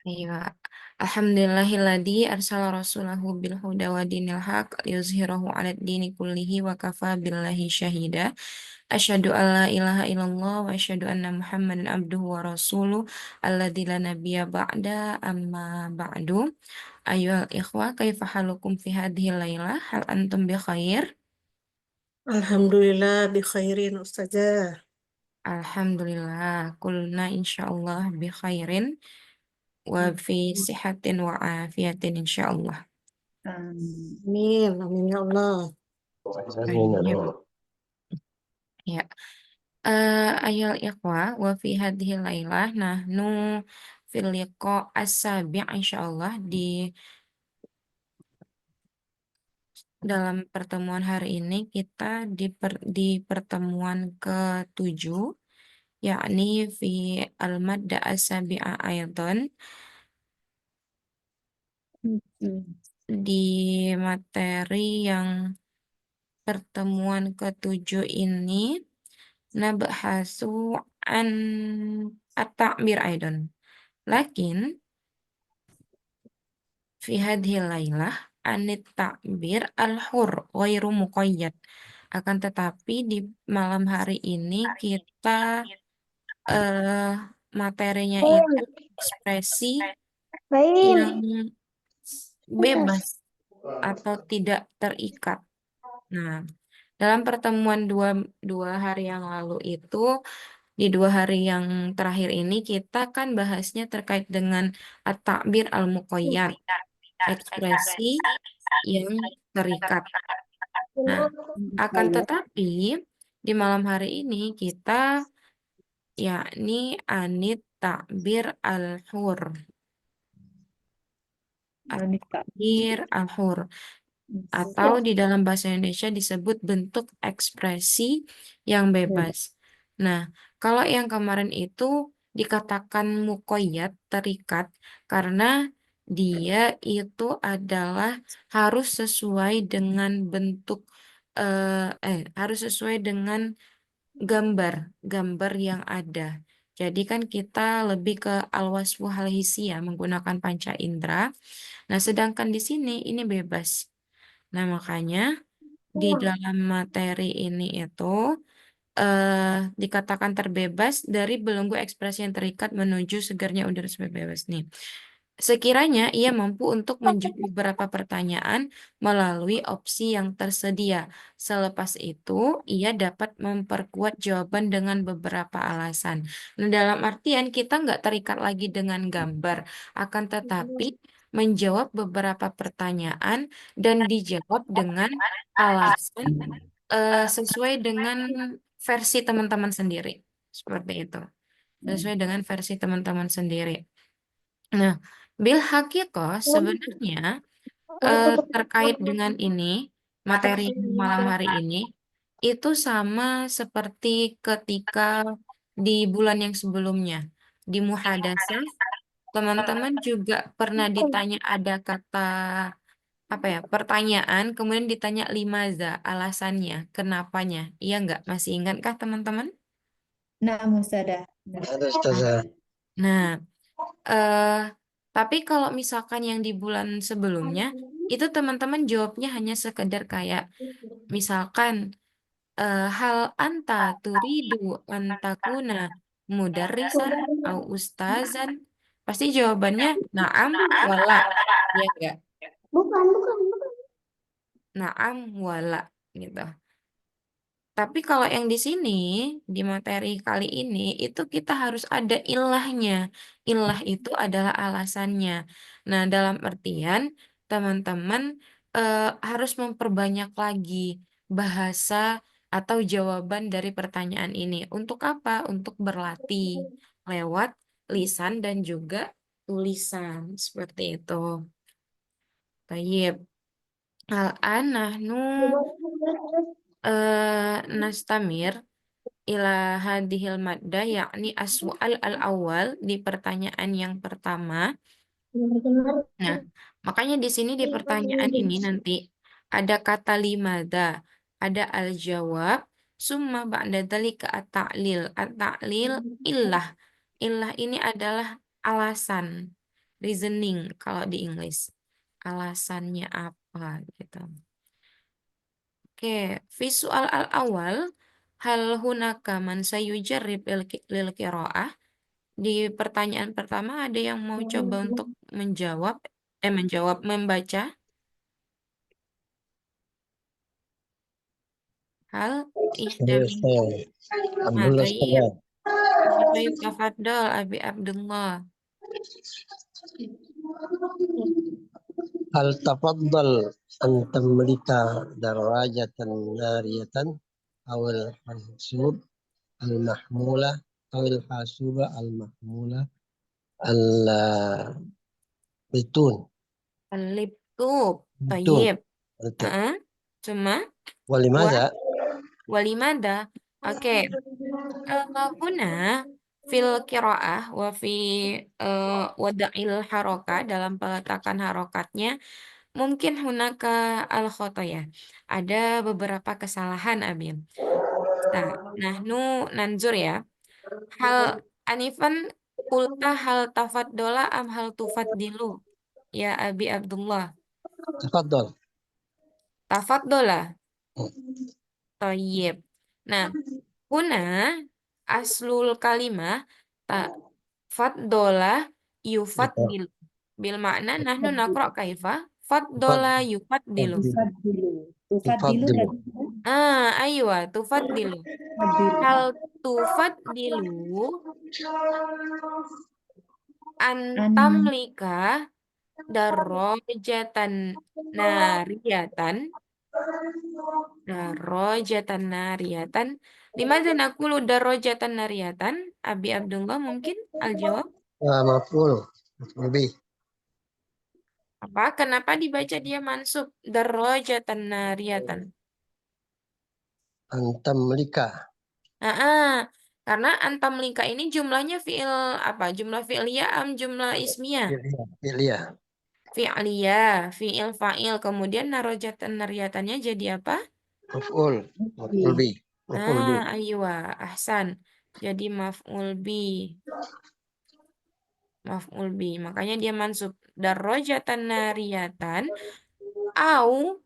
Iya. Alhamdulillahilladzi arsala rasulahu bil huda wa dinil haq liyuzhirahu 'alad dini kullihi wa kafa billahi syahida. Asyhadu an la ilaha illallah wa asyhadu anna Muhammadan abduhu wa rasuluh alladzi la nabiyya ba'da amma ba'du. Ayyuhal ikhwah kaifa halukum fi hadhil lailah? Hal antum bi khair? Alhamdulillah bi khairin Ustazah. Alhamdulillah, kulna insyaallah bi khairin wa fi sihatin wa afiyatin insyaallah. Amin, amin ya Allah. Baik. Ya. Ayol ikhwah wa fi hadhil lailah nahnu fil liqa as-sabi' insyaallah di dalam pertemuan hari ini kita di pertemuan ke-7 yakni fi al-madda as-sabi'a aidan di materi yang pertemuan ke-7 ini nabhasu an at-ta'bir aidan. Lakin fi hadhil lailah anit takbir al-hur ghairu muqayyad. Akan tetapi di malam hari ini kita eh materinya itu ekspresi yang bebas atau tidak terikat. Nah, dalam pertemuan dua hari yang lalu itu, di 2 hari yang terakhir ini kita kan bahasnya terkait dengan at-ta'bir al-muqayyad, ekspresi yang terikat. Nah, akan tetapi di malam hari ini kita yakni anit takbir al-hur. At-takbir al-hur. Atau di dalam bahasa Indonesia disebut bentuk ekspresi yang bebas. Nah, kalau yang kemarin itu dikatakan mukoyat, terikat, karena dia itu adalah harus sesuai dengan bentuk, harus sesuai dengan gambar yang ada. Jadi kan kita lebih ke al-wasfu hal-hisiyah menggunakan panca indera. Nah, sedangkan di sini ini bebas. Nah, makanya di dalam materi ini itu dikatakan terbebas dari belenggu ekspresi yang terikat menuju segarnya udara supaya bebas nih. Sekiranya ia mampu untuk menjawab beberapa pertanyaan melalui opsi yang tersedia. Selepas itu, ia dapat memperkuat jawaban dengan beberapa alasan. Nah, dalam artian kita nggak terikat lagi dengan gambar, akan tetapi menjawab beberapa pertanyaan dan dijawab dengan alasan sesuai dengan versi teman-teman sendiri. Seperti itu. Sesuai dengan versi teman-teman sendiri. Nah, bil hakikoh sebenarnya terkait dengan ini, materi malam hari ini, itu sama seperti ketika di bulan yang sebelumnya. Di muhadasah, teman-teman juga pernah ditanya ada kata, apa ya, pertanyaan, kemudian ditanya limaza, alasannya, kenapanya. Iya nggak? Masih ingatkah teman-teman? Nah, Musadah. Ada Ustazah. Nah, eh, tapi kalau misalkan yang di bulan sebelumnya, itu teman-teman jawabnya hanya sekedar kayak, misalkan, hal anta turidu antakuna mudarrisan au ustazan, pasti jawabannya naam wala, ya enggak? Bukan, bukan, bukan. Naam wala, gitu. Tapi kalau yang di sini, di materi kali ini, itu kita harus ada ilahnya. Ilah itu adalah alasannya. Nah, dalam artian, teman-teman harus memperbanyak lagi bahasa atau jawaban dari pertanyaan ini. Untuk apa? Untuk berlatih lewat lisan dan juga tulisan. Seperti itu. Tayyib. Al-an nahnu nastamir ila hadhil madda yakni aswal al-awwal di pertanyaan yang pertama. Nah, makanya di sini di pertanyaan ini nanti ada kata limada, ada al-jawab, summa ba'da dzalika at-ta'lil. At-ta'lil illah. Illah ini adalah alasan. reasoning kalau di English. Alasannya apa gitu. Oke, visual al-awal hal hunaka man sayujarrib lil qiraah. Di pertanyaan pertama ada yang mau coba untuk membaca hal ihda minkum. Abdullah Tayyib. Ustazah. Tayyib tafadhol Abi Abdullah. هل تفضل أن تملك دراجة نارية أو الحاسوب المحمولة أو الحاسوبة المحمولة البتون Al-libtub. بتون Tayyib. Cuma wa ولماذا؟ walimada. Oke. Huna fil qiraah wa fi wada'il haroka dalam peletakan harokatnya mungkin hunaka al khotoya. Ada beberapa kesalahan Abim. Nah, nahnu nanzur ya. Hal anifan kulta hal tafaddola am hal tufaddilu. Ya Abi Abdullah. تفضل. Tafaddola. Toyib. Nah, huna aslul kalimah tak faddola yufaddilu. Bil makna nahnu nakro kaifa faddola yufaddilu. Tufaddilu. Tufaddilu تفضل. tadi Aywa tufaddilu. tufaddilu. Hal tufaddilu An antamlika darajatan nariyatan darajatan nariyatan limadza naqulu darajatan nariyatan Abi Abdullah mungkin al-jawab مفعول به. apa kenapa dibaca dia mansub darajatan nariyatan أن تملك karena antamlika ini jumlahnya fiil apa jumlah fi'liyah jumlah ismiyah فعلية. fi'liyah fi'il fa'il kemudian narajatan nariyatannya jadi apa مفعول به. مفعول به. Aywa, ahsan. Jadi maf'ul bi. Makanya dia mansub darajatan nariyatan au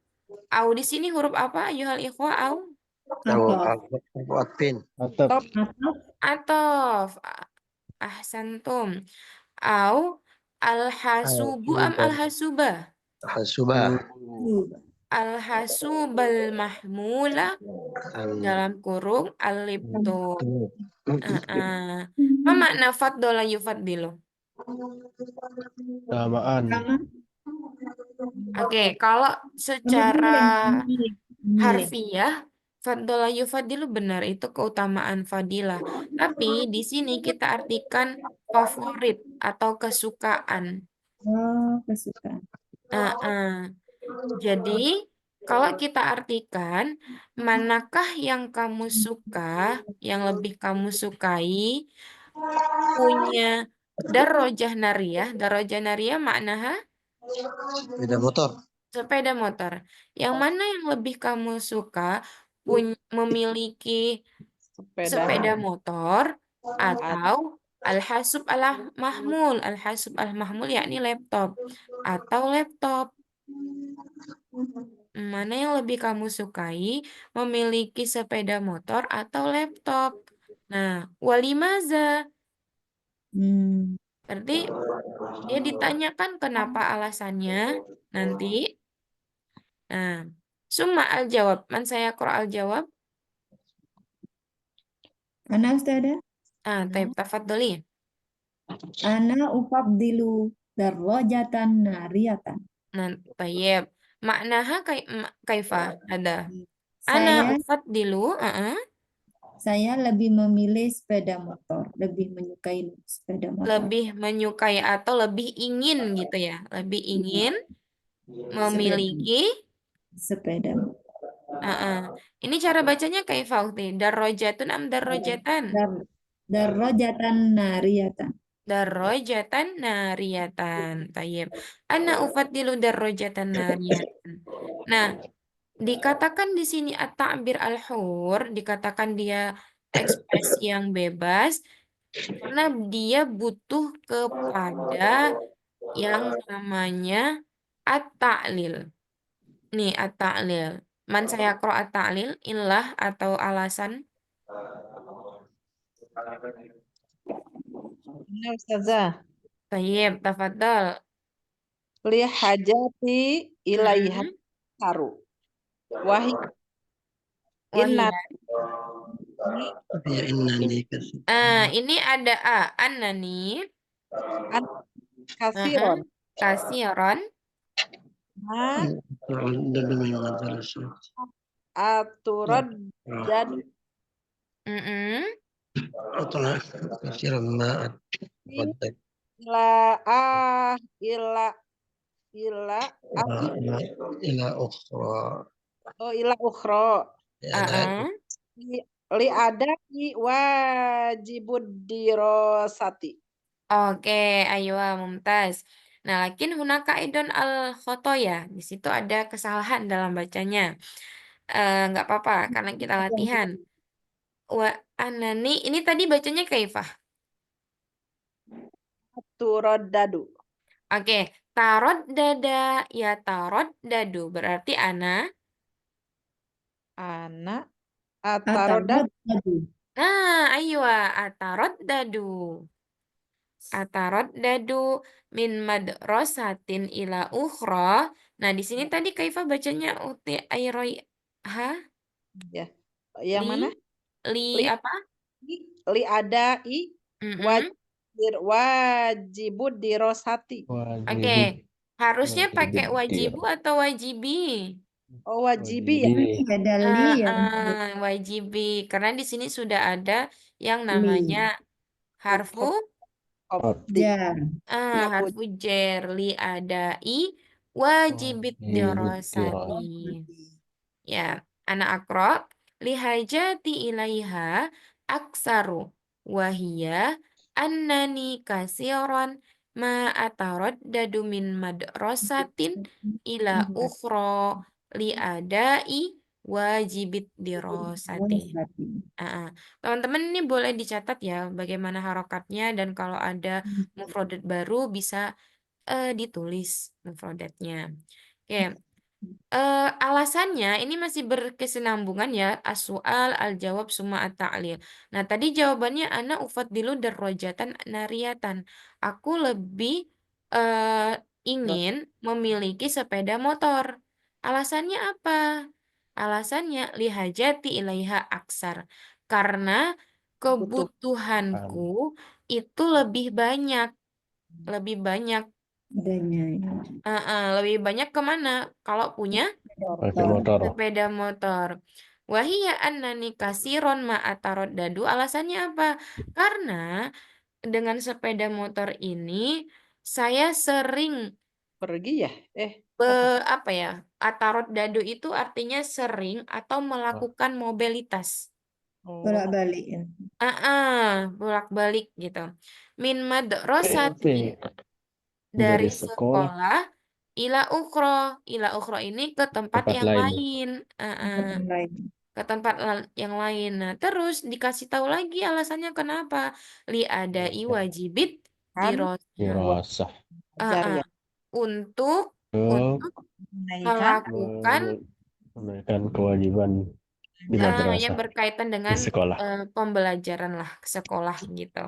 di sini huruf apa? Ayuhal ikhwa au Atfin. atau atof. Ahsantum. Au alhasubu am alhasubah. Hasubah. Alhasubal mahmula dalam kurung alipto. Apa makna faddola yufaddilu? Samaan. sama Oke, kalau secara memilih. harfiah, faddola yufaddilu benar, itu keutamaan fadilah. Tapi di sini kita artikan favorit atau kesukaan. Oh, kesukaan. Jadi, kalau kita artikan, manakah yang kamu suka, yang lebih kamu sukai, punya darojah nariyah maknaha Beda motor. sepeda motor. Yang mana yang lebih kamu suka memiliki sepeda motor atau al-hasub al-mahmul? Al-hasub al-mahmul yakni laptop atau laptop. Mana yang lebih kamu sukai memiliki sepeda motor atau laptop? Nah, walimaza. Berarti dia ditanyakan kenapa alasannya nanti. Nah, summa al-jawab. Man saya al-jawab. Ana Ustazah, Taib tafadholi. ana ufaddilu darajatan nariyatan. Nah, tayyib. Maknaha kaifa ada. Ana Saya ufaddilu, saya lebih memilih sepeda motor, lebih menyukai sepeda motor. lebih menyukai atau lebih ingin gitu ya. Lebih ingin memiliki Sepeda motor. Ini cara bacanya kaifa ukti? Darajatun am darajatan? Darajatan nariyatan. Darajatan nariyatan. Tayyib. Ana ufaddilu darajatan nariyatan. Nah, dikatakan di sini at-ta'bir al-hur, dikatakan dia ekspresi yang bebas karena dia butuh kepada yang namanya at-ta'lil. Nih, at-ta'lil. Man sayaqra at-ta'lil, illah atau alasan. Ini Ustazah. Tayyib, tafadhal. Li hajati ilaiha Mm-mm. saru. Wahi Wah, inna iya. ni Ya innani kasih. Ini ada A. Annani. an kasiron. Kasiron. Ma Dan demi madrasah. aturad dan Mm-mm. Atau kasih maat. ila ila ila Ila ukhra. ila ukhra. Ya ada. Li ada wajibud dirosati. Oke, ayo Mumtaz. Nah, lakin hunaka idon al khotoya. Di situ ada kesalahan dalam bacanya. Nggak apa-apa karena kita latihan. Wa anani ini tadi bacanya kaifah. Turodadu. Oke, tarot dada ya tarot dadu berarti Anak Atarod atarodad dadu. ayo atarot dadu. Atarot dadu min madrasatin ila ukhra. Nah, di sini tadi kaifah bacanya uti airoi ha ya. Yang li mana? li Li apa? li ada Mm-mm. wajibud dirosati. Oke, harusnya pakai wajibu atau wajibi? Oh wajibi ya. Ada li ya. Wajibi karena di sini sudah ada yang Li. namanya harfu Kopti. Jar. Ya, harfu jar li adai wajibit dirosati. Ya, anak akro lihajati ilaiha aksaru wahia annani kasiron ma atarod dadu min madrasatin ila ukhro li adai wajibit dirosati. Teman-teman ini boleh dicatat ya bagaimana harokatnya dan kalau ada mufrodat baru bisa ditulis mufrodatnya. Oke. Alasannya ini masih berkesinambungan ya as-su'al al-jawab summa at-ta'lil. Nah, tadi jawabannya ana ufaddilu darrojatan nariyatan. Aku lebih ingin memiliki sepeda motor. Alasannya apa? Alasannya lihajati ilaiha aksar. Karena kebutuhanku itu lebih banyak. Adanya. Lebih banyak kemana? Kalau punya Motor. motor. sepeda motor. Wahia annani kasiron ma'atarod dadu. Alasannya apa? Karena dengan sepeda motor ini saya sering pergi ya. apa ya? Atarod dadu itu artinya sering atau melakukan mobilitas. Oh, Bolak-balik ya. Bolak-balik gitu. Min madrasati dari Dari sekolah. sekolah ila ukhro ini ke tempat Tempat yang lain. lain. Tempat lain. Ke tempat yang lain. Nah, terus dikasih tahu lagi alasannya kenapa. Li adai wajibit kan Dirasah. ajar ya. untuk Untuk melakukan menunaikan kewajiban di yang madrasah. berkaitan dengan Di sekolah. pembelajaran lah ke sekolah gitu.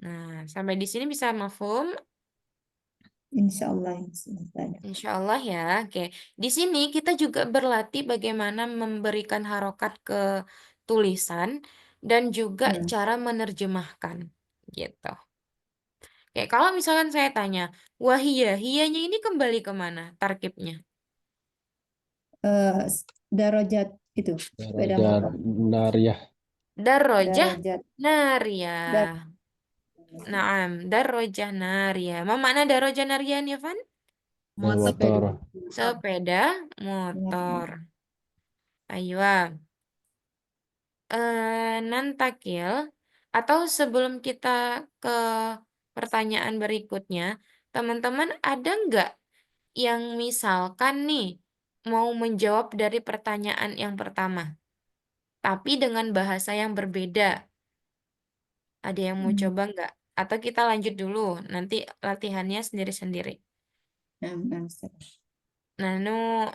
Nah, sampai di sini bisa mafhum? Insya Allah. Insya Allah ya. Oke. Di sini kita juga berlatih bagaimana memberikan harokat ke tulisan dan juga Ya. cara menerjemahkan. Gitu. Oke, kalau misalkan saya tanya, wahiyah, hiyanya ini kembali kemana tarkibnya? Darajat itu. Sepeda Darajar motor. nariyah. Darrojah Darajat. nariyah. Naam, darrojah nariyah. Apa makna darrojah nariyah, Evan? Motor. Sepeda motor. Ayo. Nantakil atau sebelum kita ke pertanyaan berikutnya, teman-teman ada nggak yang misalkan nih mau menjawab dari pertanyaan yang pertama, tapi dengan bahasa yang berbeda? Ada yang mau coba nggak? Atau kita lanjut dulu, nanti latihannya sendiri-sendiri. Ustaz. Nanu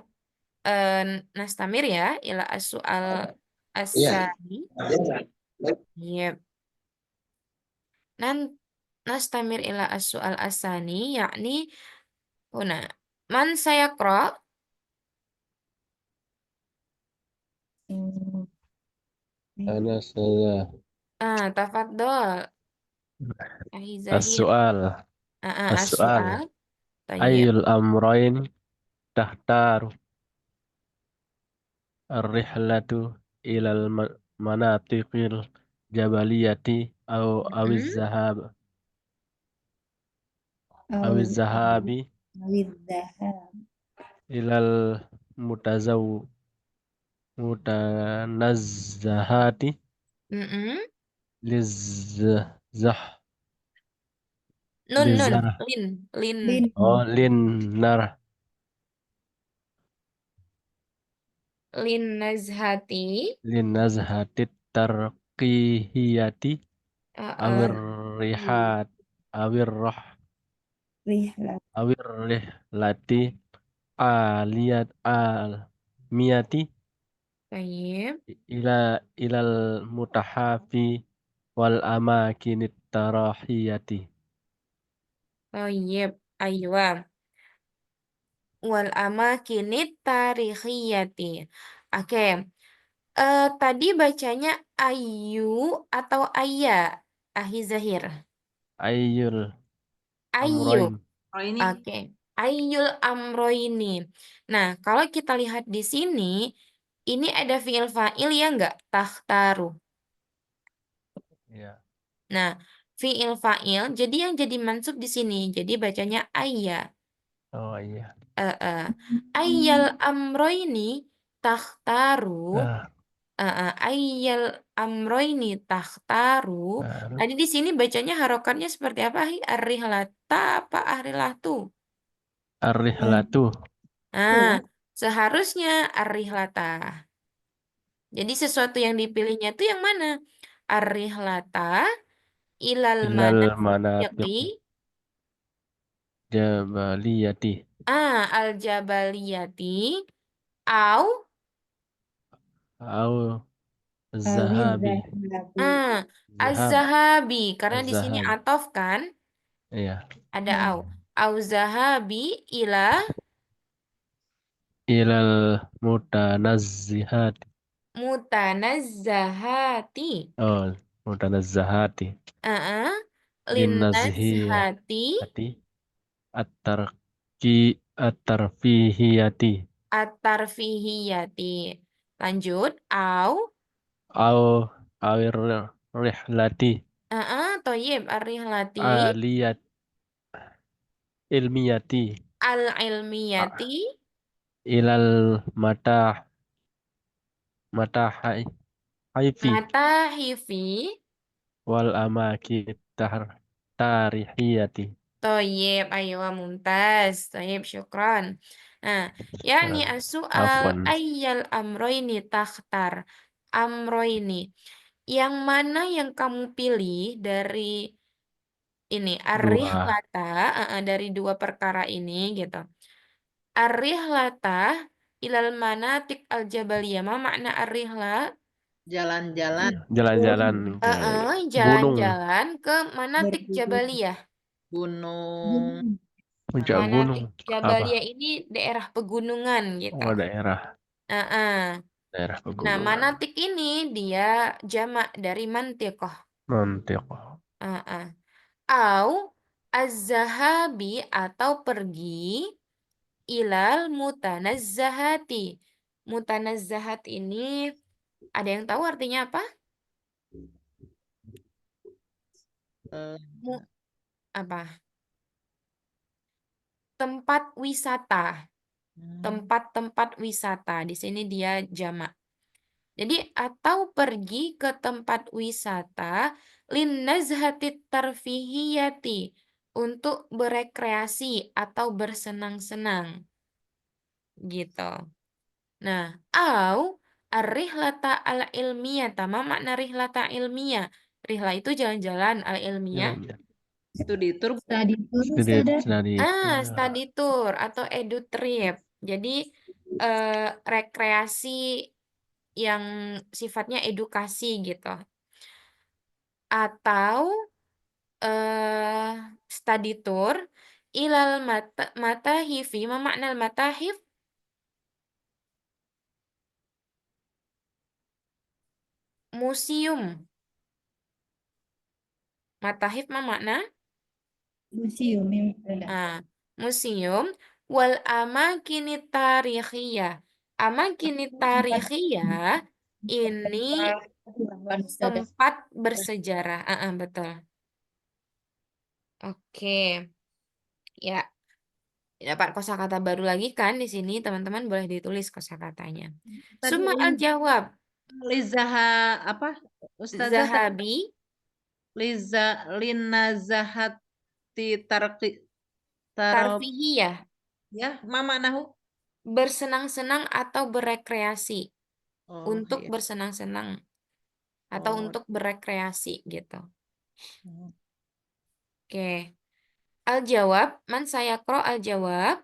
nastamir ya ila as-su'al Iya. as-sani. Yep. Nan nastamir ila as-su'al as-sani yakni huna man sayaqra. Hmm. Ana saya Tafadhol Ahi Zahir. as-su'al as-su'al As-su'al. Tayyib. ayyul amrayn tahtaru ar-rihlatu ilal manatiqil jabaliyati awiz zahab awiz zahabi Awidzaha. ilal mutanazzahati Mm-mm. lizzah Nun lizar lin Lin. linar nazhati. linazhatit tarqihiyati awir Uh-uh. rihat awir roh Rihlat. awir rihlati aliyat al miyati Tayyib. ilal mutahafi wal amakinit tarahiyati. Tayyib. Aywa. Wal amakinit tarikhiyati. Oke. Tadi bacanya ayu atau ayya, Ahi Zahir? Ayyul Ayu. amroin Oh ini Oke. Ayyul amroini. Nah, kalau kita lihat di sini, ini ada fiil fa'il ya enggak? Takhtaru. ya. Nah, fiil fa'il, jadi yang jadi mansub di sini. Jadi bacanya ayya. Oh iya. Ayyal amroini takhtaru. Nah, Ayyal amroini takhtaru. baru Tadi di sini bacanya harokatnya seperti apa? Arrihlata apa arilatu? arrihlatu Nah, seharusnya arrihlata. Jadi sesuatu yang dipilihnya itu yang mana? Arrihlata ilal ilal mana manatiq yaqi jabaliyati al-jabaliyati au au zahabi Awidzahabi. zahab az-zahabi karena di sini az-zahab atof kan iya ada au zahabi ila ilal mutanazzihat mutanazzahati oh mutanazzahati uh linnazhiyati linnazhati at-tarki at-tarfihiyati at-tarfihiyati. Lanjut au au awir rihlati toyib ar-rihlati aliyat ilmiyati al-ilmiyati ilal matahai haifi matahifi wal amakin tarihiyati. toyib ayo mumtaz toyib syukron. Nah, yakni Nah, as-su'al afwan ayyal amroini takhtar amroini yang mana yang kamu pilih dari ini dua ar-rihlata dari dua perkara ini gitu. Ar-rihlata ilal manatik al-jabaliyah. Ma makna ar-rihla? jalan-jalan jalan-jalan ke gunung Jalan-jalan ke manatik Bergunung. jabaliyah. gunung puncak gunung Manatik jabaliyah ini daerah pegunungan gitu. oh daerah Nah, pegunungan manatik ini dia jamak dari mantiqah. mantiq Au az-zahabi atau pergi ilal mutanazzahati. Mutanazzahat ini ada yang tahu artinya apa? eh, Mu- apa? Tempat wisata. Tempat-tempat wisata. Di sini dia jamak. Jadi atau pergi ke tempat wisata linnazhatit tarfihiyati untuk berekreasi atau bersenang-senang gitu. Nah, au ar-rihlata al-ilmiyah. Ma makna rihlata ilmiah? Rihla itu jalan-jalan al-ilmiyah. Studi tour Study tour Study Ustazah. study Study tour atau edu trip. Jadi rekreasi yang sifatnya edukasi gitu. Atau study tour ilal matahifi, ma makna matahif? Museum. Matahif ma makna? Museum ya Ustazah. Ah, museum wal amakini tarikhiyah. Amakini tarikhiyah ini Pengetahuan Ustazah. tempat bersejarah. Betul. Oke. Ya, dapat kosakata baru lagi kan di sini, teman-teman boleh ditulis kosakatanya. Tadi Summa ini al-jawab. lizaha apa? Ustazah tadi Zahabi linazahati tarqi tarfihiyah. ya, mama nahu. Bersenang-senang atau berekreasi. Oh, Untuk iya. bersenang-senang. Atau Oh. untuk berekreasi gitu. Hmm. Oke. Al-jawab, man sayaqra al-jawab.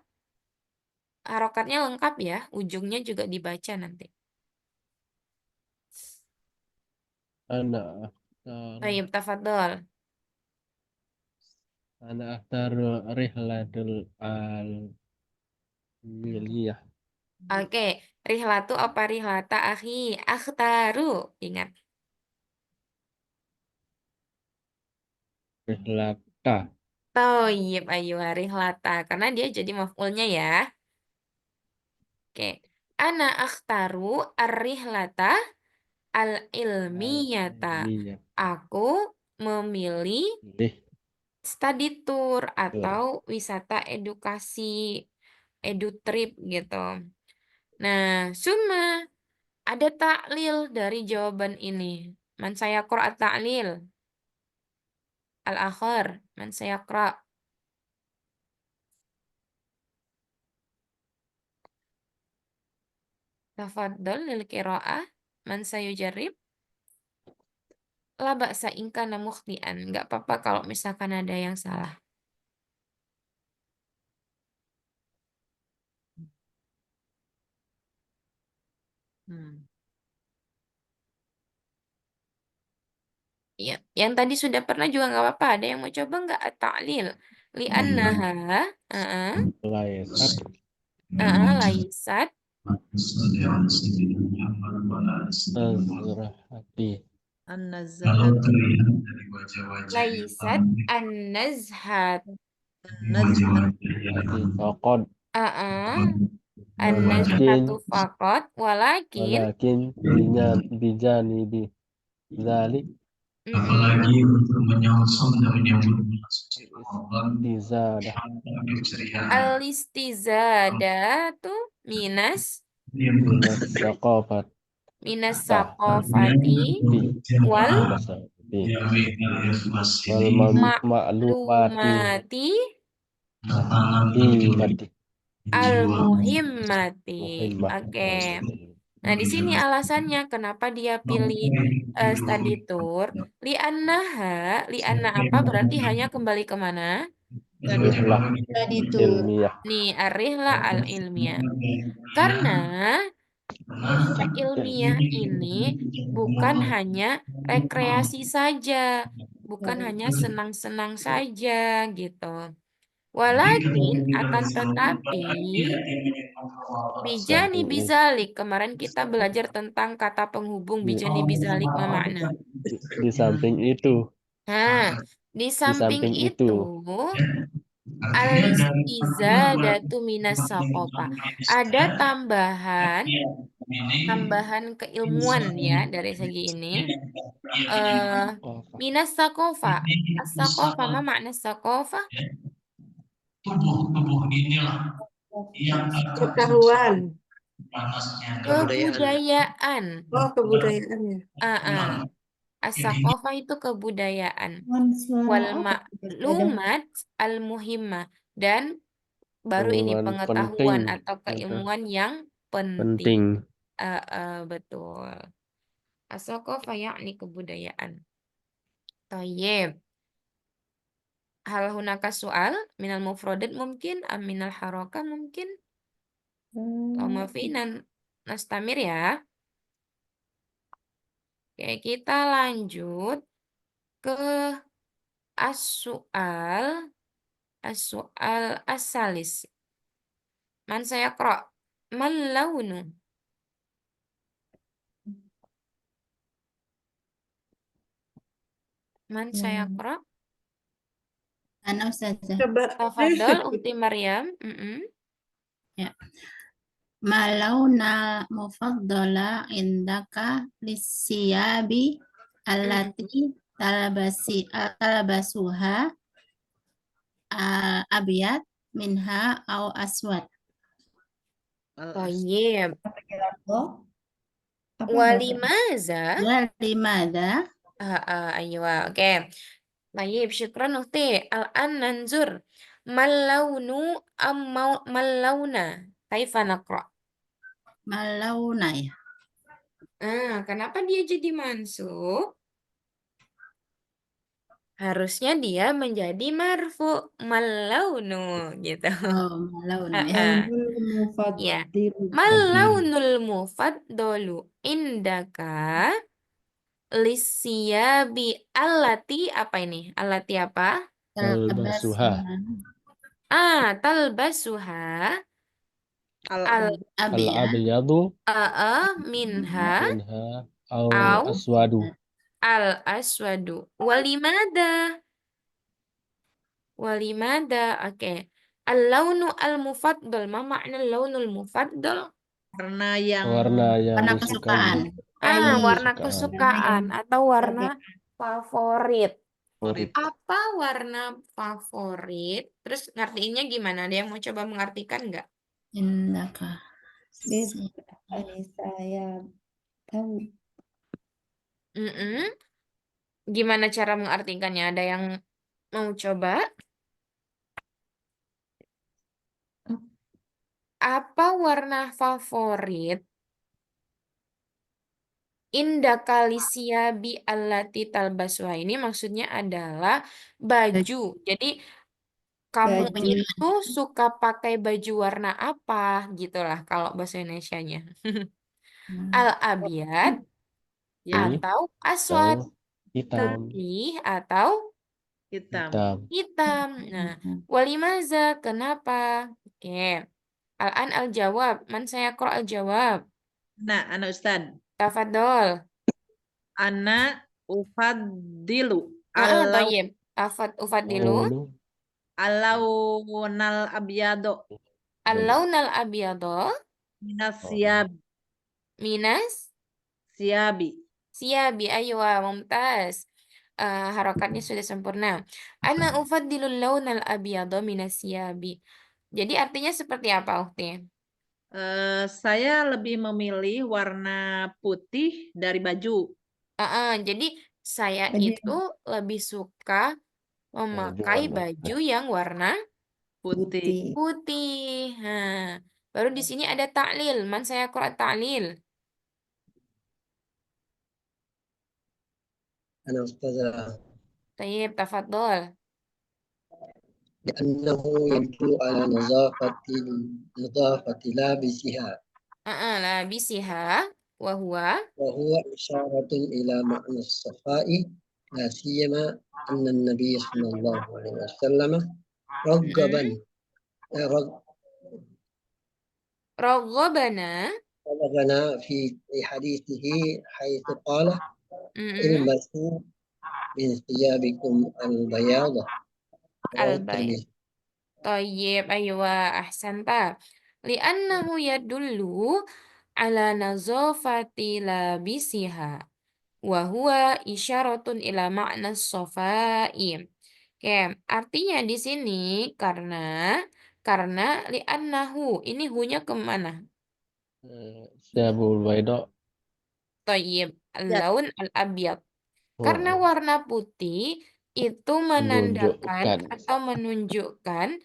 Harokatnya lengkap ya, ujungnya juga dibaca nanti. Ana akhtar Baik, tafadhol. rihlatul almiliyah. Oke, rihlatu apa rihlata akhi? Akhtaru. Ingat. Rihlata Toyib ayyuha rihlata. Karena dia jadi maf'ulnya ya. Oke. Ana akhtaru ar-rihlata al-ilmiyata. almiliyah. Aku memilih Pilih study tour atau wisata edukasi, edu trip gitu. Nah, summa ada taklil dari jawaban ini. Man sayaqra at-ta'lil. Al-akhir, man sayaqra. Tafadhol lil qiraah. Man sayujarrib. La ba'sa in kana mukhtian. Enggak apa-apa kalau misalkan ada yang salah. Hmm. Ya, yang tadi sudah pernah juga nggak apa-apa. Ada yang mau coba nggak at-ta'lil? Li'annaha, laisat laisat azrahati An-nazahat laisat an-nazhat nazhat ati faqad an-nazhatu faqat walakin walakin bijanibi zalik Apalagi untuk menyongsong dan menyambut izadah al-istizadatu minas minas saqafat saqafati wal minasati wal ma'lumati ma'lumati himati al-muhimmati. muhimmah. Oke. Nah, di sini alasannya kenapa dia pilih study tour. Li'anna apa berarti hanya kembali ke mana? Rihlah Study tour. ilmiah Nih, ar-rihla al-ilmiah. Karena rihla ilmiah ini bukan hanya rekreasi saja, bukan hanya senang-senang saja gitu. Walakin akan tetapi bijani samping bizalik. Kemarin kita belajar tentang kata penghubung bijani bizalik ma makna. di samping itu Nah, di samping samping itu itu. al-istizadatu minas saqofa. Ada tambahan keilmuan ya dari segi ini. Minas saqofa. As-saqofa ma makna saqofa? tubuh inilah yang Pengetahuan. Kebudayaan. Oh, kebudayaan ya. As-saqofa itu kebudayaan. Suara Wal apa? maklumat al-muhimmah. Dan baru ini Pengumuman pengetahuan penting atau keilmuan yang penting. penting Betul. As-saqafah yakni kebudayaan. Thayyib. Hal hunaka soal minal mufrodat mungkin, am minal haroka mungkin. Lama finan nastamir ya. Oke, kita lanjut ke as-soal as-salis. Man saya qra' mal launu. Man saya qra'. Ana Ustazah. Coba. Tafadhol Ukhti Maryam. Ya. Malauna mufaddala indaka lisiyabi allati talabasuha abiyat minha au aswad. Thayyib. Oh, apa Walimaza? Walimada Aywa. Oke. Thayyib, syukran Ukhti. Al-an nanzur. Mal launu mal launa. Kaifa naqra'? malauna ya. Kenapa dia jadi mansub? Harusnya dia menjadi marfu, mal launu gitu. Oh, malauna ya. Launul Ya. mufaddilu. Mal launul mufaddolu indaka lisiyabi allati apa ini? Allati apa? Talbasuha. Talbasuha Abiyat Al-abyadu minha minha au au aswadu. al-aswadu. Walimada. Oke. Al-launu al-mufaddal. Ma makna al-launul mufaddal? Warna yang Warna yang warna disukai. kesukaan. Warna kesukaan atau warna favorit. Favorit. Apa warna favorit? Terus ngartiinnya gimana? Ada yang mau coba mengartikan nggak? Indaka. Ini saya tahu. Gimana cara mengartikannya? Ada yang mau coba? Apa warna favorit indakalisia bi allati talbasuha? Ini maksudnya adalah baju. Jadi kamu Baju. itu suka pakai baju warna apa? Gitulah kalau bahasa Indonesianya. Al-abyad yang atau aswad, Hitam. putih atau hitam. hitam. Nah, walimaza, kenapa? Oke. Al-an al-jawab. Man saya qra' al-jawab. Nah, Ustad. Tafadhol. Ana ufaddilu Thayyib. Ufaddilu. alaunal abyado Al-launal abyado minas minas siyabi. Aywa, mumtaz. Harokatnya sudah sempurna. Ana ufaddilul launal abyado minas siyabi. Jadi artinya seperti apa, Ukhti? Saya lebih memilih warna putih dari baju. Jadi saya itu lebih suka memakai baju yang warna Putih. putih. Baru di sini ada ta'lil. Man saya qra' ta'lil. أنا أستاذة Tayyib, tafadhol. لأنه يدل على نظافة لابسها Labisiha وهو إشارة إلى معنى الصفاء لا سيما أن النبي صلى الله عليه وسلم رغبنا في حديثه حيث قال البسوا من ثيابكم البياضة. Tayyib, aywa, ahsanta. Li'annahu yadullu ala nazafati labisiha. Wa huwa isyaratun ila makna sofai. Oke, artinya di sini karena li'annahu, ini hunya kemana? Syabul bayda. Tayyib, al-laun al-abyad. Karena warna putih itu menandakan atau menunjukkan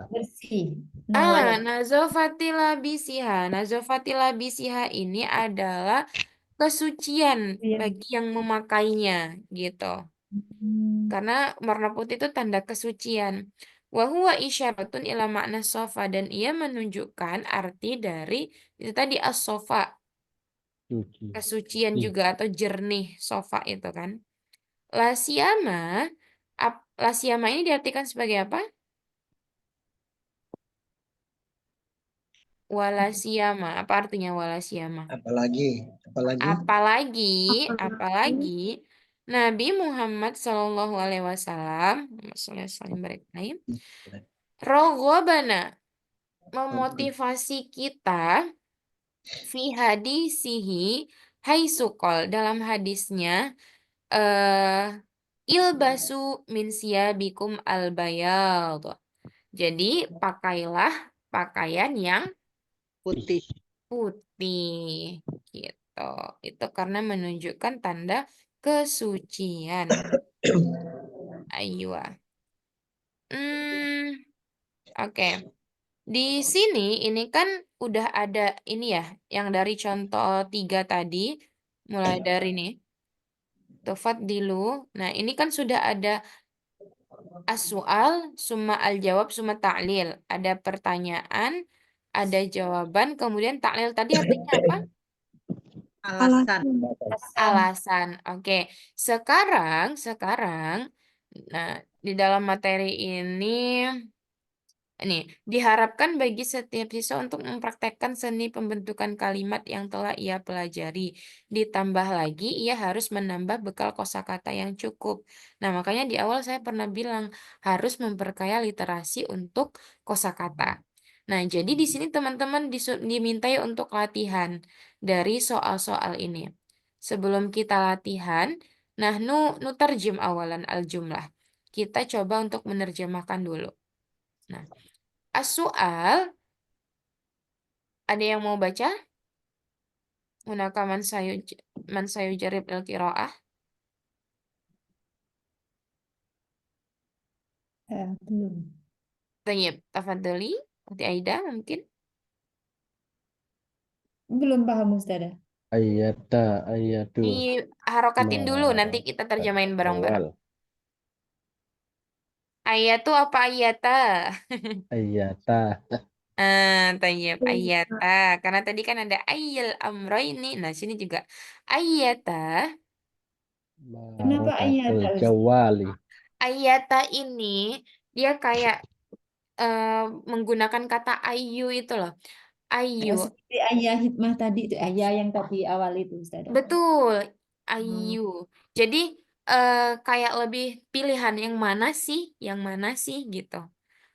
bersih. Nazafati labisiha ini adalah kesucian bagi yang memakainya gitu. Karena warna putih itu tanda kesucian. Wa huwa isyaratun ila makna sofa, dan ia menunjukkan arti dari itu tadi as-sofa, Suci. kesucian Ih, juga atau jernih sofa itu kan. La siyama, la siyama ini diartikan sebagai apa? Wala siyama. Apa artinya wala siyama? Apalagi, Apalagi Nabi Muhammad Shallallahu Alaihi Wasallam roghobana memotivasi kita fi hadisihi haisukol dalam hadisnya ilbasu min siyabikum albayad. Jadi pakailah pakaian yang Putih. putih gitu. Itu karena menunjukkan tanda kesucian. Aywa. Oke. Di sini ini kan udah ada ini ya, yang dari contoh 3 tadi, mulai dari nih, tufaddilu. Nah, ini kan sudah ada as-su'al, summa al-jawab, summa ta'lil. Ada pertanyaan, ada jawaban, kemudian ta'lil tadi artinya apa? Alasan. Alasan. Oke. Sekarang, nah, di dalam materi ini diharapkan bagi setiap siswa untuk mempraktekkan seni pembentukan kalimat yang telah ia pelajari. Ditambah lagi, ia harus menambah bekal kosakata yang cukup. Nah, makanya di awal saya pernah bilang harus memperkaya literasi untuk kosakata. Nah, jadi di sini teman-teman dimintai untuk latihan dari soal-soal ini. Sebelum kita latihan, nah nutarjim awalan al-jumlah. Kita coba untuk menerjemahkan dulu. Nah, as-su'al, ada yang mau baca? Hunaka man sayujarib al-qiraah. Belum. Tayyib, tafadhali. Uti Aida mungkin. Belum paham Ustazah. ayatu Diharokatin dulu, nanti kita terjemahin bareng-bareng. awal Ayatu apa ayata? ayata Tayyib, ayata. Karena tadi kan ada ayyal amroini. Nah, sini juga ayata. Kenapa ayat marokatul Ustaz? jawali Ayata ini dia kayak menggunakan kata ayu itu loh. Ayu. Seperti ayah hikmah tadi itu, ayah yang tadi awal itu Ustazah. Betul, ayu. Jadi kayak lebih pilihan yang mana sih, gitu.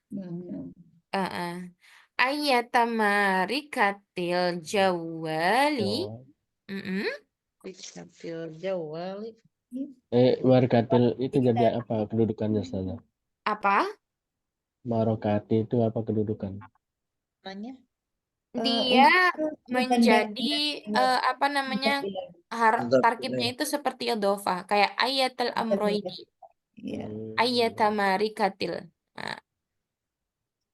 Hmm. Heeh. Ayatamarikatil jawali. Jawal. Mm-mm. Dikapil jawali. Markatil itu jadi apa kedudukannya saja? Apa? Marokati itu apa kedudukan? Namanya Dia Untuk menjadi menggandakan apa namanya, Mudhaf tarkibnya ilaih. itu seperti idhofah, kayak ayatul amroini, Iya. ayatamarikatil. Nah,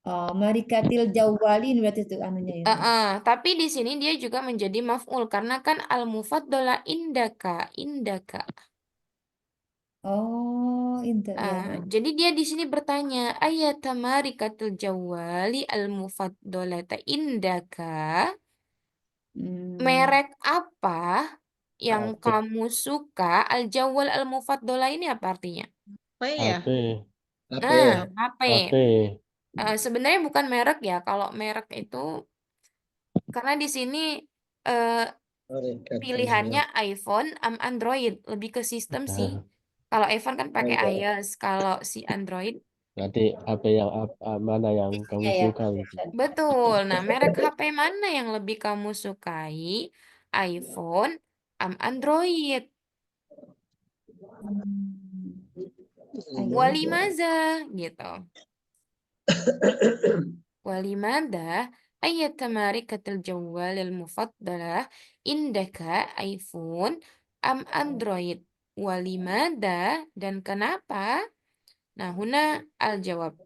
Oh, marikatil jawali ini berarti itu anunya ya. tapi di sini dia juga menjadi maf'ul karena kan al-mufaddalah indaka. Oh, itu ya. Jadi dia di sini bertanya, ayatamarikatil jawali al-mufaddalata indaka, merek apa yang HP. kamu suka? Al-jawal al-mufaddalah ini apa artinya? apa ya? HP. Apa ya? HP. HP. Sebenarnya bukan merek ya. Kalau merek itu karena di sini eh, Marikatul pilihannya iPhone Android, lebih ke sistem sih. Kalau iPhone kan pakai jawali. iOS, kalau si Android Berarti apa yang mana yang kamu Ya, ya. suka gitu? betul. Nah, merek HP mana yang lebih kamu sukai? iPhone Android? Walimaza gitu. Walimada ayatamarikatil jawalil mufaddalah indaka iPhone Android? Walimada, dan kenapa? Nah, huna al-jawab.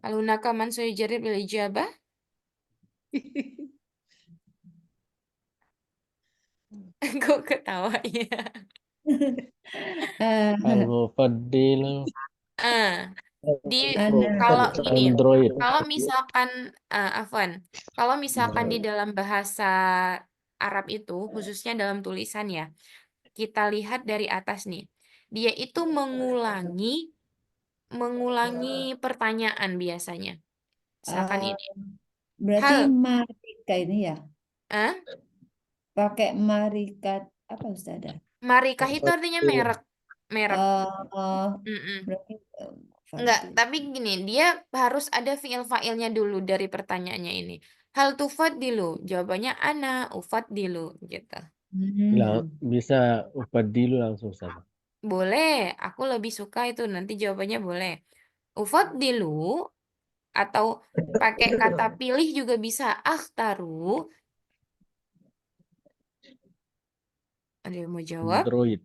Alunaka man suyujarib bil ijabah? Kok ketawa ya? Eh, Al-Mufaddilu Ah, di Ana kalau gini, Android. kalau misalkan Afwan, kalau misalkan di dalam bahasa Arab itu, khususnya dalam tulisan ya, kita lihat dari atas nih, dia itu mengulangi pertanyaan biasanya. Misalkan eh, ini, berarti hal, marika ini ya. ah, Pakai marikat apa Ustazah? marikah itu artinya merek, merek. Eh, Mm-mm. berarti Enggak, fadil. tapi gini, dia harus ada fiil fa'ilnya dulu dari pertanyaannya ini. Hal tufaddilu? Jawabannya ana ufaddilu gitu. Bisa Ufaddilu langsung sama. Boleh, aku lebih suka itu nanti jawabannya boleh. Ufaddilu atau pakai kata pilih juga bisa. Akhtaru. Ada yang mau jawab? Android.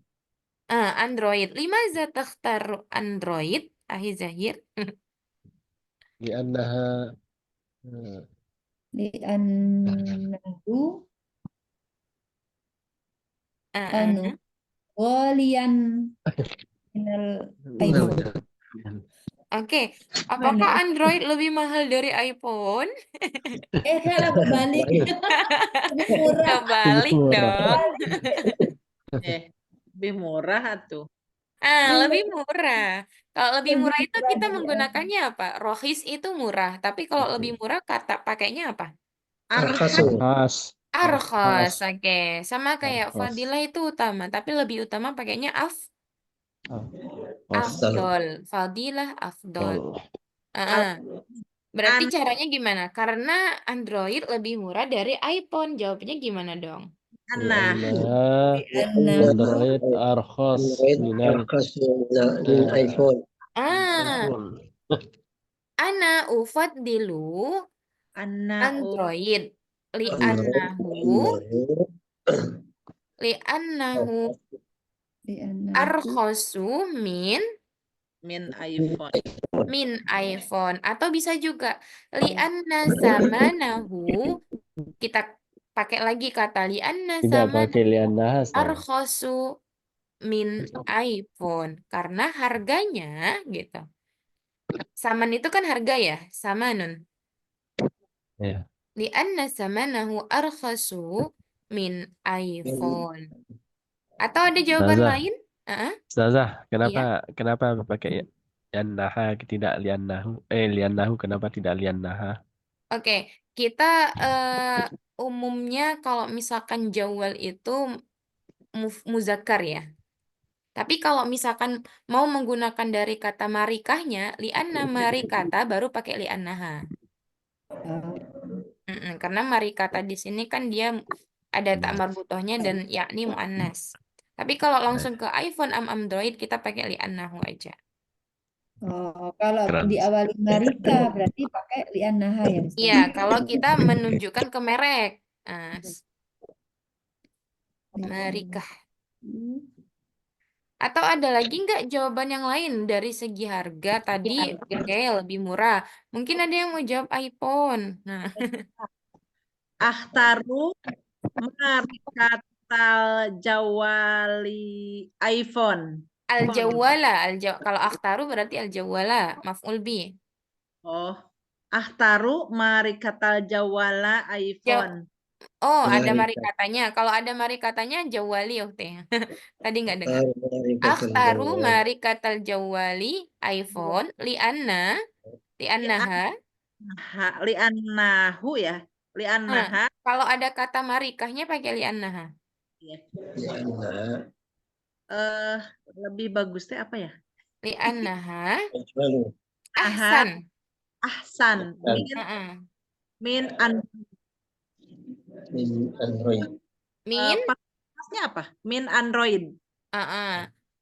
Android. Limaza takhtaru Android? Ahi Zahir. Li'annaha eh, Li'annahu anu Ah. walian minal iPhone. Oke, Mana? apakah Android lebih mahal dari iPhone? Salah berbalik. Lebih murah. Kebalik dong. Lebih murah tuh. Lebih murah. Kalau lebih murah itu kita dari menggunakannya apa? Rohis itu murah, tapi kalau lebih murah kata pakainya apa? Arhasu. Khas. Arkhos. Oke, sama kayak Arkhos. fadilah itu utama, tapi lebih utama pakainya Khas. afdol. Fadilah afdol. Betul. Berarti caranya gimana? Karena Android lebih murah dari iPhone. Jawabnya gimana dong? Nah, Li'annahu Android arkhas Android minal arhasu min iPhone. iPhone. Ana ufaddilu Android li'annahu li'annahu arkhasu min iPhone. min iPhone atau bisa juga li'anna zamanahu kita pakai lagi kata li'anna Tidak zamanahu pakai li'annaha sama. arkhasu min iPhone karena harganya gitu. Saman itu kan harga ya, samanun. Ya. Li'anna zamanahu arkhasu min iPhone. Atau ada jawaban Ustazah. lain? Heeh. Ustazah, Iya. kenapa pakai li'annaha tidak li'annahu? Li'annahu kenapa tidak li'annaha? Oke, kita umumnya kalau misalkan jawal itu muzakkar ya. Tapi kalau misalkan mau menggunakan dari kata marikahnya, li'anna marikata baru pakai li'annaha. Karena marikata di sini kan dia ada tak marbutohnya dan yakni mu'annas. Tapi kalau langsung ke iPhone Android kita pakai li'annahu aja. kalau Keren. diawali marika berarti pakai li'annaha ya Ustaz? Iya, kalau kita menunjukkan ke merek. Marikah. Atau ada lagi nggak jawaban yang lain dari segi harga tadi? Oke, lebih murah. Mungkin ada yang mau jawab iPhone. Nah, Akhtaru marikatal jawali iPhone. al-jawwala, kalau akhtaru berarti al-jawwala, maf'ul bi. Oh, akhtaru marikatal jawala iPhone. Oh, ada Marikah. mari katanya. Kalau ada mari katanya jawali oh teh. Tadi nggak dengar. Marikatul Akhtaru jawwal. mari katal jawali iPhone li'annaha. Li'annahu ya. Li'annaha. Kalau ada kata marikahnya pakai li'annaha. Li'anna Lebih bagusnya apa ya? Li'annaha ajmalu ahsan. Ahsan. Heeh. Min min Android. Min pasnya apa? Min Android.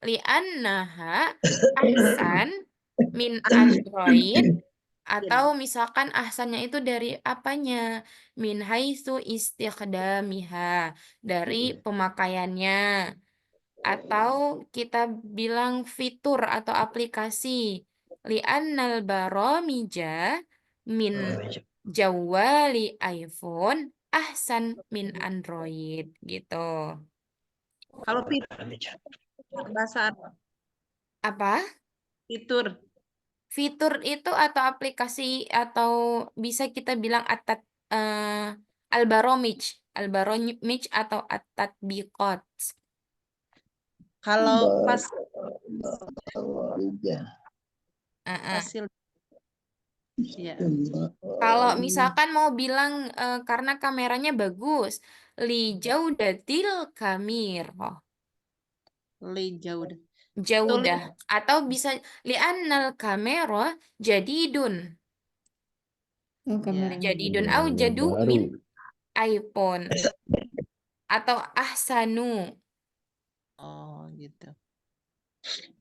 li'annaha ahsan min Android atau misalkan ahsannya itu dari apanya? Min haitsu istikhdamiha, dari pemakaiannya. Atau kita bilang fitur atau aplikasi. Li'annal baromija min jawali iPhone ahsan min Android gitu. Kalau Bahasa Arab. Apa? Fitur. Fitur itu atau aplikasi atau bisa kita bilang Al-Baromij atau At-Tatbiqat. Kalau pas Iya. fasil. Ya. Kalau misalkan mau bilang karena kameranya bagus, li jaudatil kamera. Li jaudah. Jaudah atau bisa li'annal kamera jadidun. Oh, Ya. kameranya Jadidun bagus. au jadu Baru. min iPhone atau ahsanu. Oh, gitu.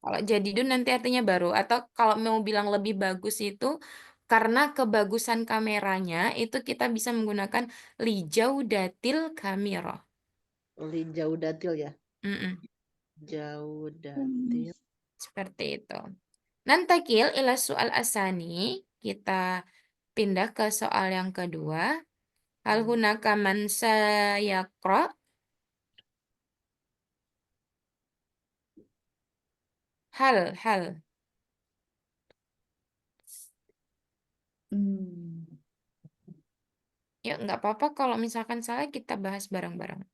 Kalau jadidun nanti artinya baru atau kalau mau bilang lebih bagus itu karena kebagusan kameranya itu kita bisa menggunakan li jaudatil kamera. Li jaudatil ya. Mm-mm. Jaudatil. Seperti itu. Nantakil ila soal asani, kita pindah ke soal yang kedua. Hal hunaka man sayaqra? Hal. Hmm. Yuk, nggak apa-apa kalau misalkan salah kita bahas bareng-bareng.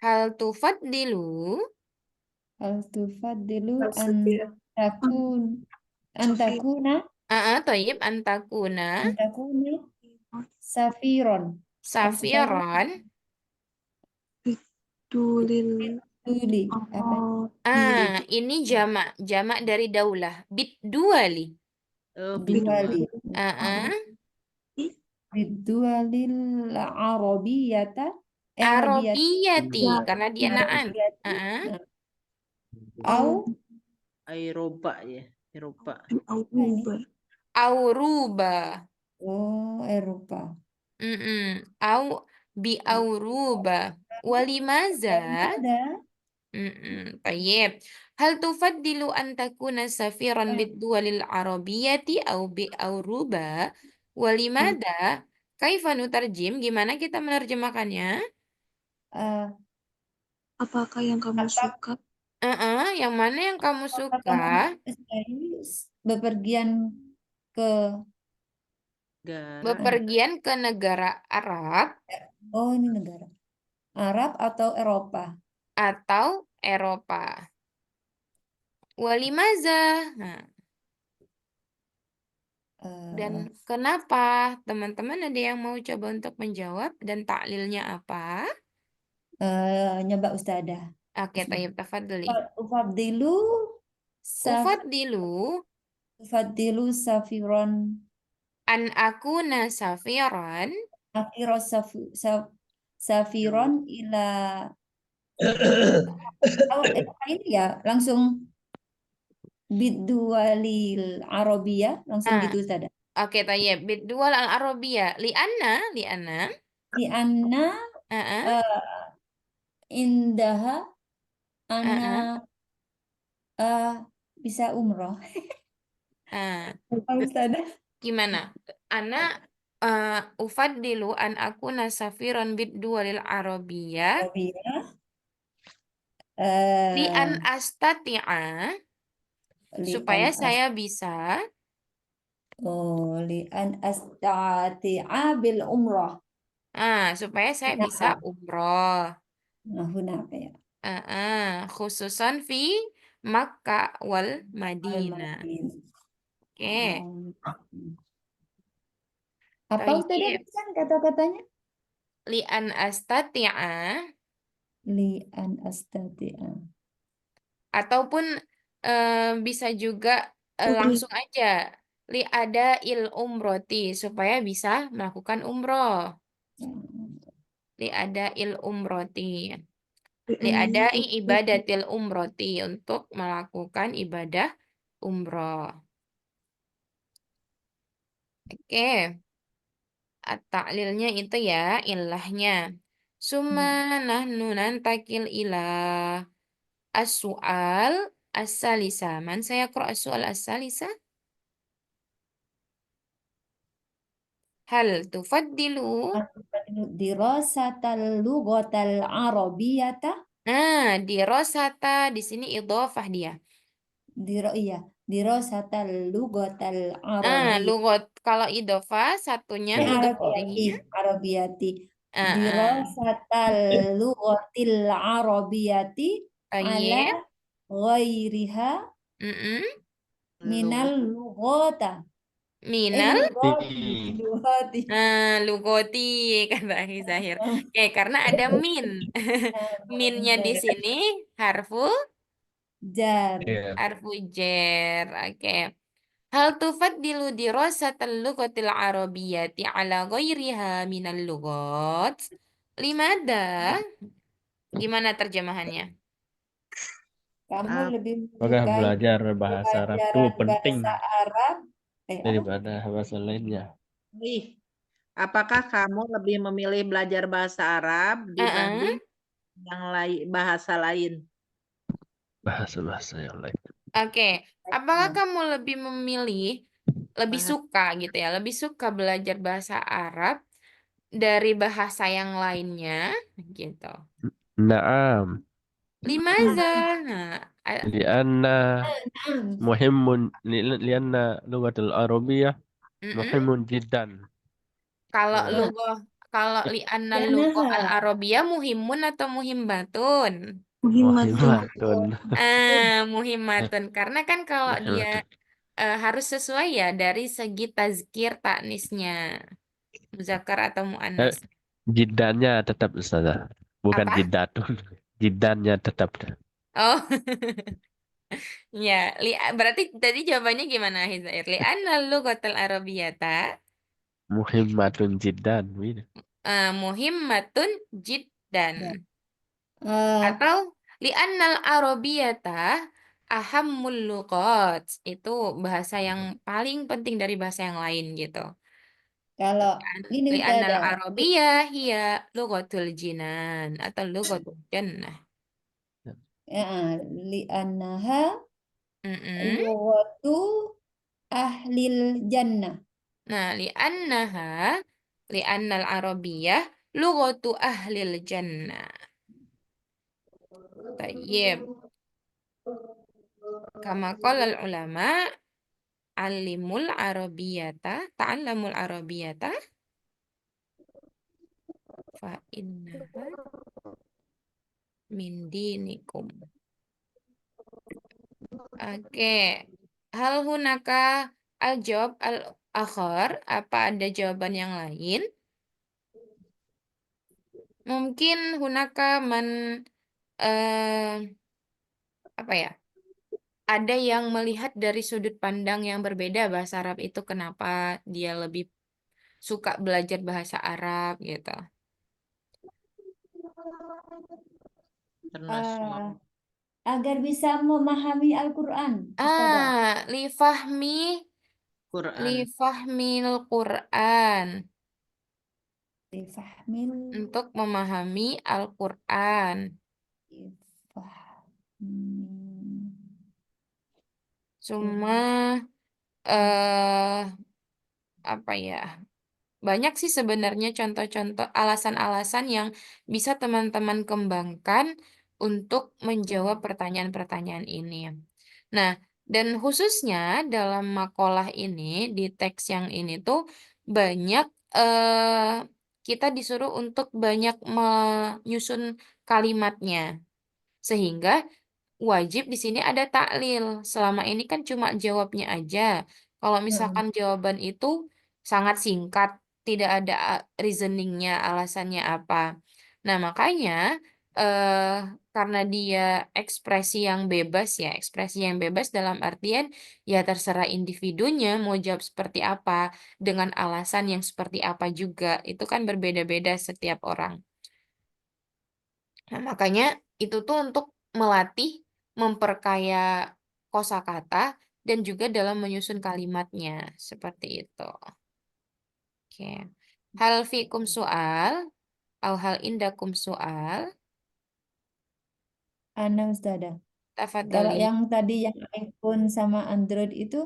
Hal tufaddilu? Hal tufaddilu takuna Toyib antakuna safiron. safiron. Tuli apa? Ini jamak dari daulah. Bid-duali. Duali. Ah, Bidualil arabiyata Arabiyati karena dia naan. arabiyati au Eropa ya. Eropa. Auruba. oh Eropa. Au bi auruba. Walimaza? Ada Tayyib. Hal tufaddilu an takuna safiran bid-duwalil arabiyyati au bi auruba? Walimada? Kaifa nutarjim? Gimana kita menerjemahkannya? Apakah yang kamu suka? Yang mana yang kamu suka? bepergian ke Negara. Bepergian ke negara Arab oh ini negara Arab atau Eropa? atau Eropa? Walimaza? Nah, dan kenapa? Teman-teman ada yang mau coba untuk menjawab dan taklilnya apa? Nyoba Ustadzah. Oke, tayyib tafadhali. Ufaddilu Ufaddilu safiron an akuna safiran safiron ila ini ya langsung bidualil arabiyah langsung gitu Ustadzah. Oke, tayyib. Biddual al-Arabiyah. Li'anna. Di anna indaha ana bisa umroh. Ustadzah. Gimana? Ana ufaddilu an akuna safiran biddualil Arabiyah li'an astati'a supaya saya bisa li'an astati'a bil umroh. supaya saya bisa umroh. Nah, hunaka ya. Khususan fi Makkah wal Madinah. Oke. Apa Ustadzah kan kata-katanya? Li'an astati'a Li'an astati'a. ataupun bisa juga langsung aja li ada il umroti supaya bisa melakukan umroh. Li ada il umroti. Li ada ibadatil umroti untuk melakukan ibadah umroh. Oke. Taklilnya itu ya ilahnya. Summa nahnu nantakil ilah as-su'al as-salisa. Man saya qra as-su'al as-salisa? Hal tufaddilu. dirasatal lughatal arabiyata Nah, dirosata di sini idhofah dia. dirasatal lughatal Nah, arabiyah lugot kalau idhofah satunya huruf lagi. arabiyati Ah, dirasatal lughatil arabiyati ala Tayyib. ghairiha Mm-mm. minal lughata Minal. lughati Nah, lugoti kata Akhi Zahir. Oke, karena ada min. Minnya di sini harfu jar Iya. jar. Oke. Hal tufaddilu dirasatal lughatil arabiyyati ala ghairiha minal lughat? Limada? Gimana terjemahannya? kamu Ah, lebih Maka menyukai belajar bahasa Arab itu pelajaran penting bahasa Arab apa? daripada bahasa lainnya. Ih, apakah kamu lebih memilih belajar bahasa Arab dibanding yang lain bahasa lain? Bahasa-bahasa yang lain. Oke, apakah kamu lebih lebih Bahasa suka gitu ya, lebih suka belajar bahasa Arab dari bahasa yang lainnya gitu. Naam, Limaza? Nah, lianna muhimun lianna lughatul arabiyyah mm-mm. muhimun jiddan. Kalau Ya. lugoh, kalau li'anna lugoh Li'annaha. al-arabiyah muhimun atau muhimmatun? Muhimmatun. Muhimmatun. Muhimmatun. Karena kan kalau dia Muhimmatun. harus sesuai ya dari segi tazkir taknisnya, muzakkar atau Eh, muannas. Jiddannya tetap Ustazah. Bukan Apa? jiddatun. Jiddannya tetap. Oh, ya. Berarti tadi jawabannya gimana, Hizair? Li'anna lughatal arabiyata Muhimmatun jiddan. muhimmatun jiddan. Eh, Atau li'annal arabiyata ahammul lughat. Itu bahasa yang paling penting dari bahasa yang lain gitu. kalau ini kita Li'annal ada arabiyah hiya lughatul jinan atau lughatul jannah. li'annaha Mm-mm. lughatu ahlil jannah. Nah, li'annal arabiyah lughatu ahlil jannah. Tayyib. Kama qala ulama alimul arabiyata ta'allamul arabiyata fa innaha min dinikum. Oke. Hal hunaka al-jawab al-akhar, apa ada jawaban yang lain? Mungkin hunaka man apa ya? Ada yang melihat dari sudut pandang yang berbeda bahasa Arab itu kenapa dia lebih suka belajar bahasa Arab gitu. internasional Agar bisa memahami Al-Quran, Ustazah. Quran. Lifahmil Quran. Difahmil Untuk memahami Al-Quran. Difahmi. Cuma eh apa ya? Banyak sih sebenarnya contoh-contoh alasan-alasan yang bisa teman-teman kembangkan untuk menjawab pertanyaan-pertanyaan ini. Nah, dan khususnya dalam makalah ini, di teks yang ini tuh banyak kita disuruh untuk banyak menyusun kalimatnya. Sehingga wajib di sini ada taklil. Selama ini kan cuma jawabnya aja. Kalau misalkan jawaban itu sangat singkat, tidak ada reasoningnya, alasannya apa. Nah, makanya eh, karena dia ekspresi yang bebas ya, ekspresi yang bebas dalam artian ya terserah individunya mau jawab seperti apa, dengan alasan yang seperti apa juga. Itu kan berbeda-beda setiap orang. Nah, makanya itu tuh untuk melatih, memperkaya kosakata dan juga dalam menyusun kalimatnya seperti itu. Oke. Hal fikum soal, au hal indakum soal, Ana Ustazah. Kalau tafadhali. yang tadi yang iPhone sama Android itu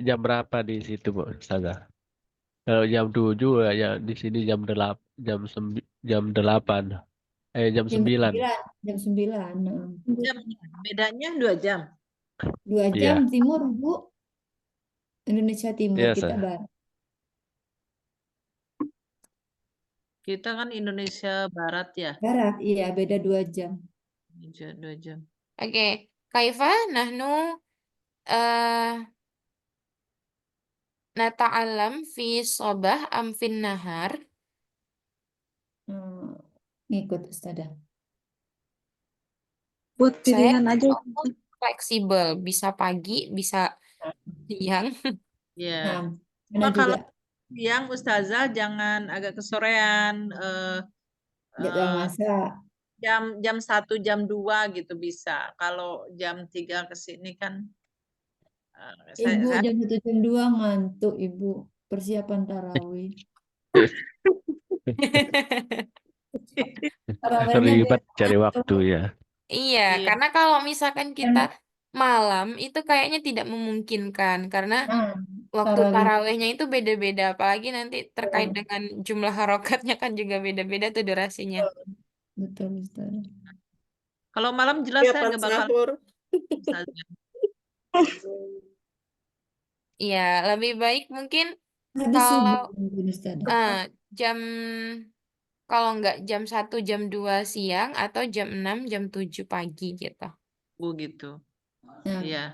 Jam berapa di situ, Bu Ustazah? Kalau jam 7 ya di sini jam 8. Jam Jam 9. 9, jam 9. Jam, bedanya 2 jam. 2 Iya, jam timur, Bu. Indonesia Timur, iya, kita Ustaz. barat. Kita kan Indonesia Barat ya. Barat, iya, beda 2 jam. 2 jam. Oke, Kaifa nahnu nata'alam fi sobah am fin nahar. Ngikut Ustazah. Buat Saya pilihan aja. fleksibel, bisa pagi, bisa siang. Iya. Nah, Cuma mana kalau juga siang Ustazah jangan agak kesorean. jadwal masak. Jam 1 jam 2 gitu bisa. Kalau jam 3 ke sini kan Ibu saya jam 1 jam 2 ngantuk, Ibu. Persiapan tarawih. Tarawihnya Ribet besok cari ngantuk. waktu ya. Iya, Iya. karena kalau misalkan kita Kan, malam itu kayaknya tidak memungkinkan karena nah, waktu tarawih. tarawihnya itu beda-beda, apalagi nanti terkait dengan jumlah harokatnya kan juga beda-beda tuh durasinya. Betul, Ustazah. Kalau malam jelas saya Siapan nggak bakal sahur. Ustazah. Iya, lebih baik mungkin Ada kalau subuh mungkin, Ustazah. jam kalau nggak jam 1 jam 2 siang atau jam 6 jam 7 pagi gitu. Gitu. Nah, Iya.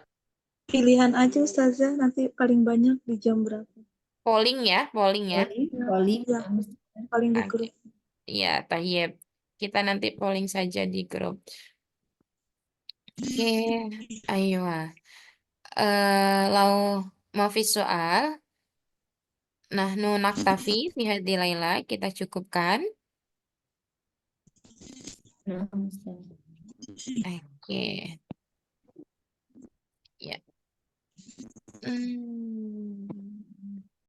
Pilihan aja Ustazah, nanti paling banyak di jam berapa. Polling ya. polling. Ya, paling di Oke. grup. Iya, tayyib. Kita nanti polling saja di grup. Oke, ayo. Lau mau soal. Nahnu naktafi fi hadhi laila, kita cukupkan. Nah, Ustazah. Oke. Ya.